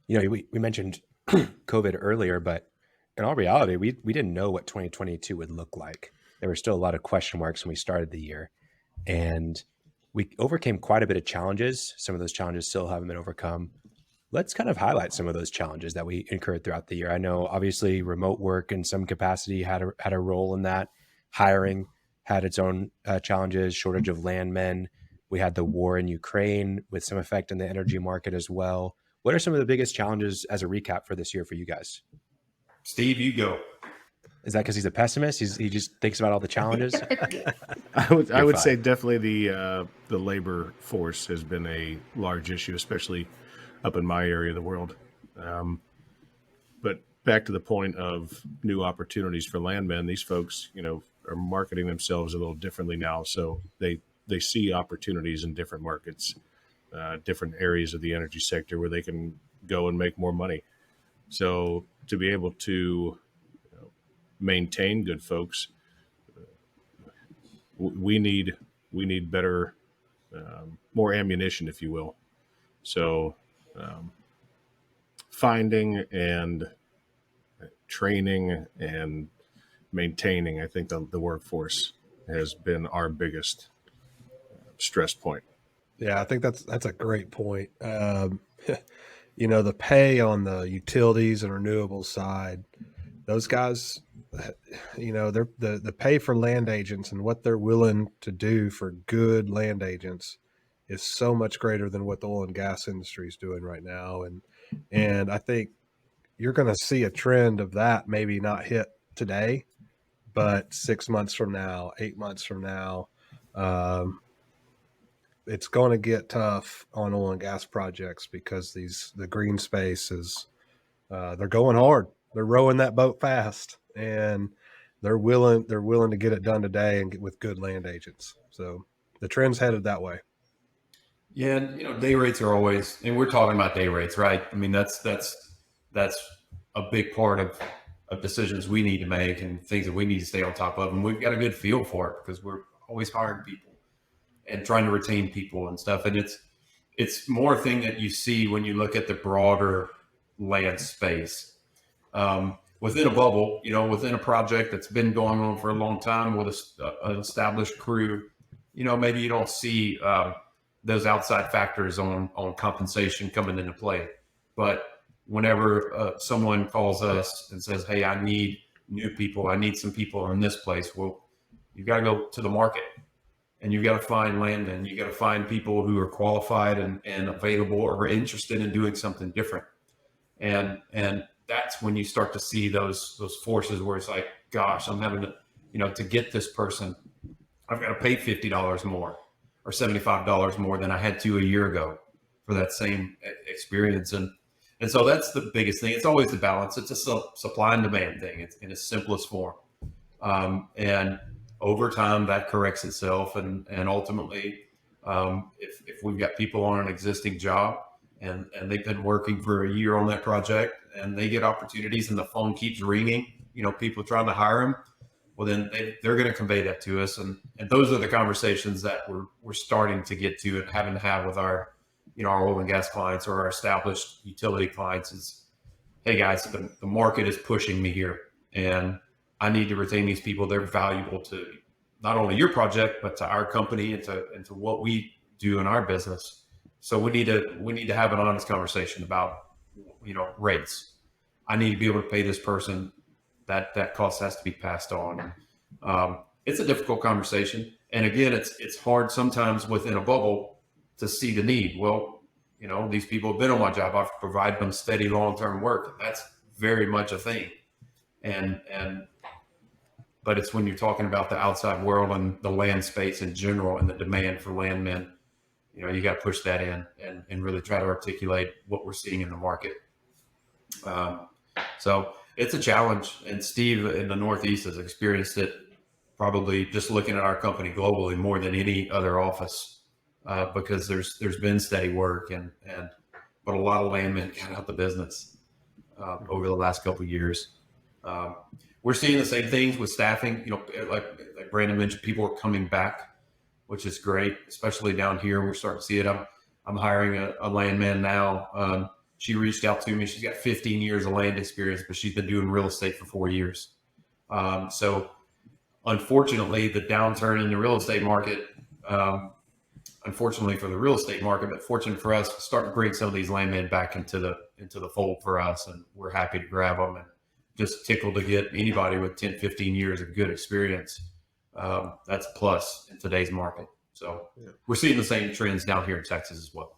We mentioned COVID earlier, but in all reality, we didn't know what 2022 would look like. There were still a lot of question marks when we started the year, and we overcame quite a bit of challenges. Some of those challenges still haven't been overcome. Let's kind of highlight some of those challenges that we incurred throughout the year. I know obviously remote work in some capacity had a role in that. Hiring had its own challenges, shortage of landmen. We had the war in Ukraine with some effect in the energy market as well. What are some of the biggest challenges as a recap for this year for you guys? Steve, you go. Is that because he's a pessimist? He just thinks about all the challenges. I You're would fine. say definitely the labor force has been a large issue, especially up in my area of the world. But back to the point of new opportunities for landmen, these folks, are marketing themselves a little differently now, so they see opportunities in different markets, different areas of the energy sector where they can go and make more money. So to be able to maintain good folks, we need better, more ammunition, if you will. So finding and training and maintaining, I think the workforce has been our biggest stress point. Yeah, I think that's a great point. The pay on the utilities and renewables side, those guys, they're the pay for land agents and what they're willing to do for good land agents is so much greater than what the oil and gas industry is doing right now. And I think you're going to see a trend of that maybe not hit today, but 6 months from now, 8 months from now, um, it's going to get tough on oil and gas projects because the green space is they're going hard. They're rowing that boat fast, and they're willing to get it done today and get with good land agents. So the trend's headed that way. Yeah, and day rates are always, and we're talking about day rates, right? I mean, that's a big part of decisions we need to make and things that we need to stay on top of, and we've got a good feel for it because we're always hiring people and trying to retain people and stuff. And it's more a thing that you see when you look at the broader land space. Within a bubble, within a project that's been going on for a long time with an established crew, maybe you don't see those outside factors on compensation coming into play. But whenever someone calls us and says, "Hey, I need new people. I need some people in this place," well, you got to go to the market and you've got to find land and you got to find people who are qualified and available or interested in doing something different. And that's when you start to see those forces where it's like, gosh, I'm having to get this person, I've got to pay $50 more or $75 more than I had to a year ago for that same experience. And so that's the biggest thing. It's always the balance. It's a supply and demand thing. It's in its simplest form. And over time that corrects itself. And ultimately, if we've got people on an existing job and they've been working for a year on that project and they get opportunities and the phone keeps ringing, people trying to hire them, well, then they're going to convey that to us. And those are the conversations that we're starting to get to and having to have with our oil and gas clients or our established utility clients is, hey guys, the market is pushing me here and I need to retain these people. They're valuable to not only your project, but to our company and to what we do in our business. So we need to have an honest conversation about, rates. I need to be able to pay this person. That cost has to be passed on. It's a difficult conversation. And again, it's hard sometimes within a bubble to see the need. Well, these people have been on my job. I've provided them steady long-term work. That's very much a thing. But it's when you're talking about the outside world and the land space in general and the demand for landmen, you got to push that in and really try to articulate what we're seeing in the market. So it's a challenge. And Steve in the Northeast has experienced it probably just looking at our company globally more than any other office because there's been steady work but a lot of landmen got out the business over the last couple of years. We're seeing the same things with staffing. Like Brandon mentioned, people are coming back, which is great, especially down here. We're starting to see it. I'm hiring a landman now She reached out to me. She's got 15 years of land experience, but she's been doing real estate for 4 years. So unfortunately, the downturn in the real estate market, unfortunately for the real estate market, but fortunate for us, starting to bring some of these landmen back into the fold for us, and we're happy to grab them, and just tickled to get anybody with 10, 15 years of good experience. That's a plus in today's market. So we're seeing the same trends down here in Texas as well.